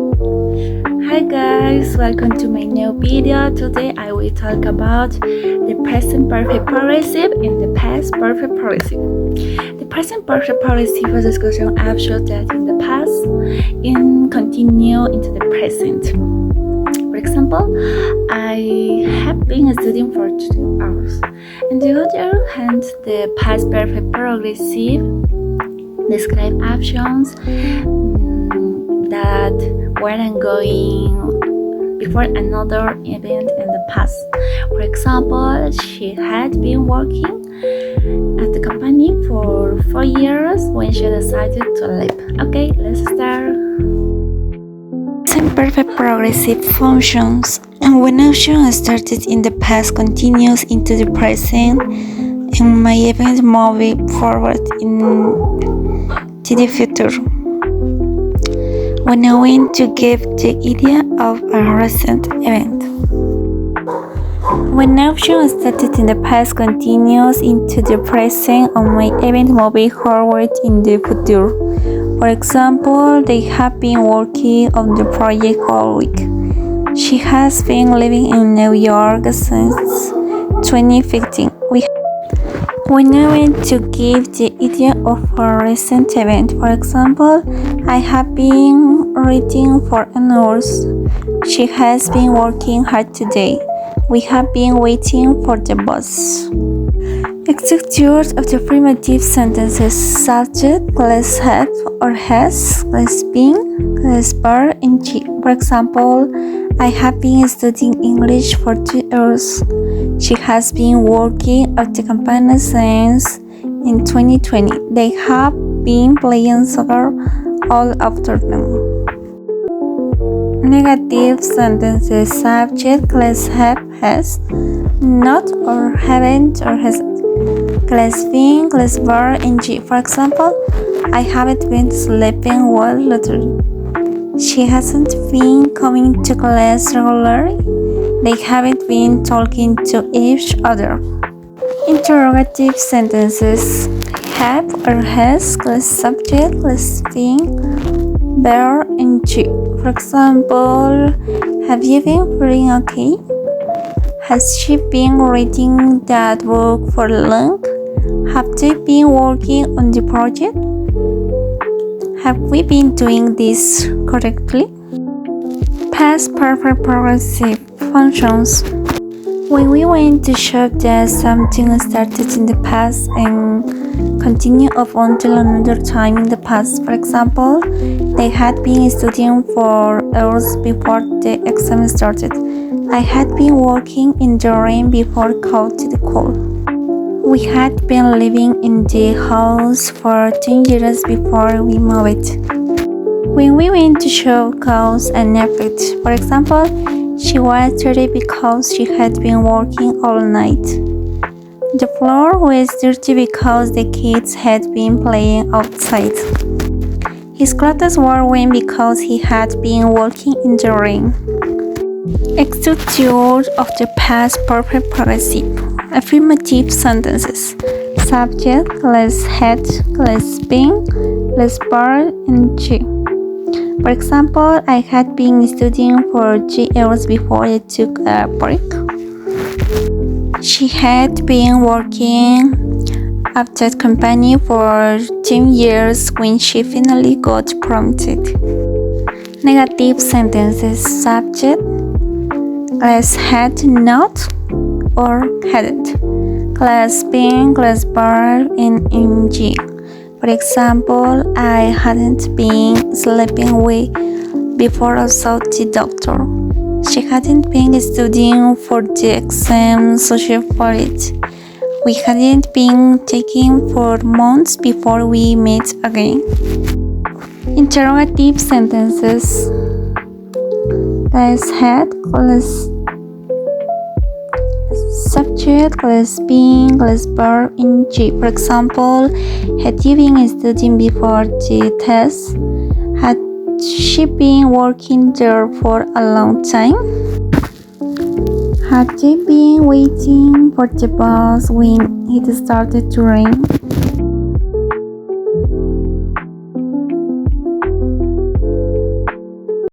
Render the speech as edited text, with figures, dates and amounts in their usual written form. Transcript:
Hi guys, welcome to my new video. Today I will talk about the present perfect participle and the past perfect participle. The present perfect participle was discussion actions that in the past and continue into the present. For example, I have been studying for 2 hours. On the other hand, the past perfect progressive describe actions that were ongoing before another event in the past. For example, she had been working at the company for 4 years when she decided to leave. Okay, let's start. Perfect progressive functions, and when action started in the past continues into the present, and my event moving forward into the future. When I want to give the idea of a recent event. When action started in the past continues into the present and my event moving forward in the future. For example, they have been working on the project all week. She has been living in New York since 2015. When I want to give the idea of a recent event, for example, I have been reading for an hour. She has been working hard today. We have been waiting for the bus. Executors of the primitive sentences subject, less have or has, less been, less bar, ing. For example, I have been studying English for 2 hours. She has been working at the company since in 2020. They have been playing soccer all afternoon. Negative sentences subject, less have, has, not or haven't or has, less been, less bar, ing. For example, I haven't been sleeping well lately. She hasn't been coming to class regularly. They haven't been talking to each other. Interrogative sentences have or has, less subject, less been, bar, ing. For example, have you been feeling okay? Has she been reading that book for long? Have they been working on the project? Have we been doing this correctly? Past perfect progressive functions. When we want to show that something started in the past and continue on until another time in the past. For example, they had been studying for hours before the exam started. I had been working in the rain before caught the cold. We had been living in the house for 10 years before we moved. When we want to show cause and effect, for example, she was dirty because she had been working all night. The floor was dirty because the kids had been playing outside. His clothes were wet because he had been walking in the rain. Structure of the past perfect progressive. Affirmative sentences. Subject, less had, less been, less bar, ing. For example, I had been studying for 3 hours before I took a break. She had been working at that company for 10 years when she finally got promoted. Negative sentences. Subject, less had not or hadn't. Less been, less bar, and ing. For example, I hadn't been sleeping well before I saw the doctor. She hadn't been studying for the exam, so she avoided it. We hadn't been taking for months before we met again. Interrogative sentences. Less had, less subject, less been, less bar, ing. For example, had you been studying before the test? Had she been working there for a long time? Had they been waiting for the bus when it started to rain?